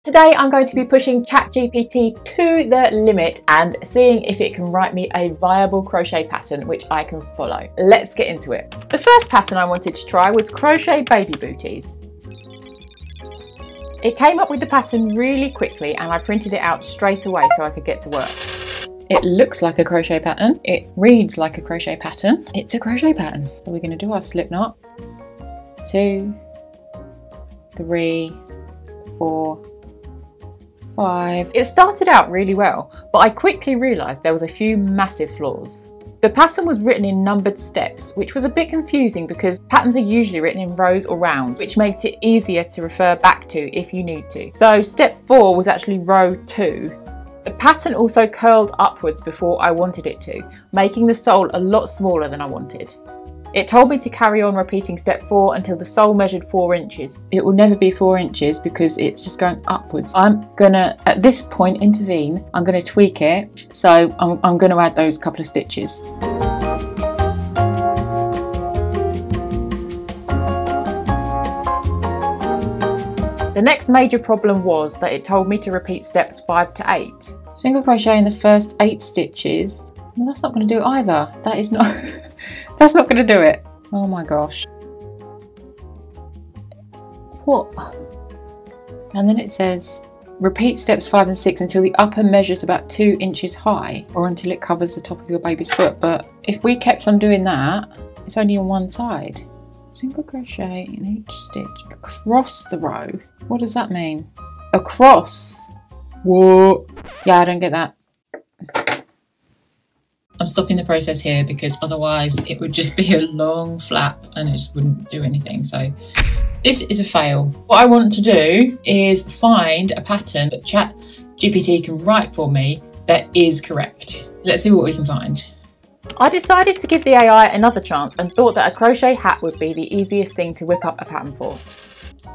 Today I'm going to be pushing ChatGPT to the limit and seeing if it can write me a viable crochet pattern which I can follow. Let's get into it. The first pattern I wanted to try was crochet baby booties. It came up with the pattern really quickly and I printed it out straight away so I could get to work. It looks like a crochet pattern. It reads like a crochet pattern. It's a crochet pattern. So we're going to do our slip knot. 2, 3, 4, 5. It started out really well, but I quickly realised there was a few massive flaws. The pattern was written in numbered steps, which was a bit confusing because patterns are usually written in rows or rounds, which makes it easier to refer back to if you need to. So step 4 was actually row 2. The pattern also curled upwards before I wanted it to, making the sole a lot smaller than I wanted. It told me to carry on repeating step 4 until the sole measured 4 inches. It will never be 4 inches because it's just going upwards. I'm gonna, at this point, intervene. I'm gonna tweak it. So I'm gonna add those couple of stitches. The next major problem was that it told me to repeat steps 5 to 8. Single crochet in the first 8 stitches. Well, that's not gonna do it either. That is not... That's not going to do it. Oh my gosh. What? And then it says, repeat steps 5 and 6 until the upper measures about 2 inches high or until it covers the top of your baby's foot. But if we kept on doing that, it's only on one side. Single crochet in each stitch across the row. What does that mean? Across? What? Yeah, I don't get that. I'm stopping the process here because otherwise it would just be a long flap and it just wouldn't do anything. So this is a fail. What I want to do is find a pattern that ChatGPT can write for me that is correct. Let's see what we can find. I decided to give the AI another chance and thought that a crochet hat would be the easiest thing to whip up a pattern for.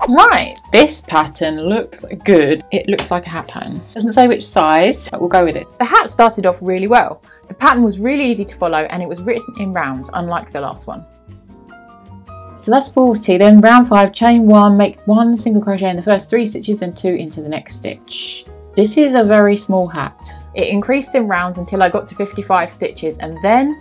Right, this pattern looks good. It looks like a hat pattern. Doesn't say which size, but we'll go with it. The hat started off really well. The pattern was really easy to follow and it was written in rounds, unlike the last one. So that's 40, then round 5, chain 1, make 1 single crochet in the first 3 stitches and 2 into the next stitch. This is a very small hat. It increased in rounds until I got to 55 stitches and then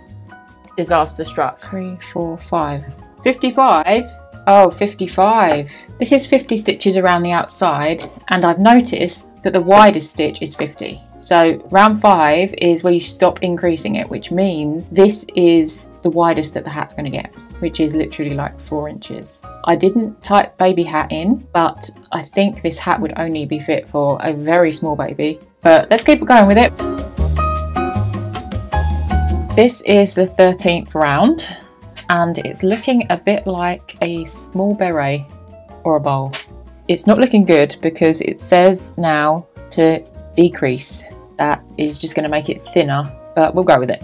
disaster struck. 3, 4, 5. 55? Oh, 55. This is 50 stitches around the outside and I've noticed that the widest stitch is 50. So round 5 is where you stop increasing it, which means this is the widest that the hat's going to get, which is literally like 4 inches. I didn't type baby hat in, but I think this hat would only be fit for a very small baby. But let's keep going with it. This is the 13th round and it's looking a bit like a small beret or a bowl. It's not looking good because it says now to decrease. That is just going to make it thinner, but we'll go with it.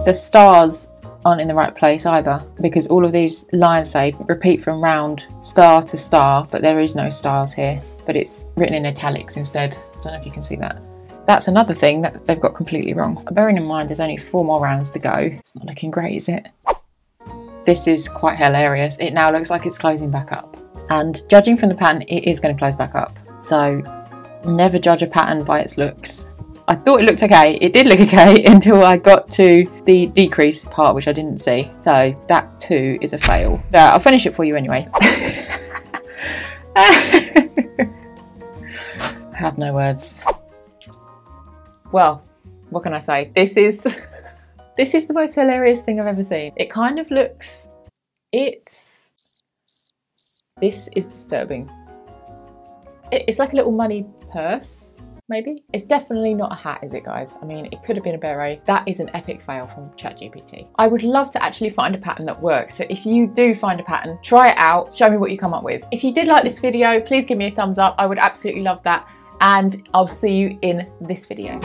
The stars aren't in the right place either because all of these lines say repeat from round star to star, but there is no stars here, but it's written in italics instead. I don't know if you can see that. That's another thing that they've got completely wrong. Bearing in mind there's only 4 more rounds to go. It's not looking great, is it? This is quite hilarious. It now looks like it's closing back up. And judging from the pattern, it is going to close back up. So never judge a pattern by its looks. I thought it looked okay. It did look okay until I got to the decrease part, which I didn't see. So that too is a fail. But I'll finish it for you anyway. I have no words. Well, what can I say? This is the most hilarious thing I've ever seen. It kind of looks, this is disturbing. It's like a little money purse, maybe? It's definitely not a hat, is it, guys? I mean, it could have been a beret. That is an epic fail from ChatGPT. I would love to actually find a pattern that works. So if you do find a pattern, try it out, show me what you come up with. If you did like this video, please give me a thumbs up. I would absolutely love that. And I'll see you in this video.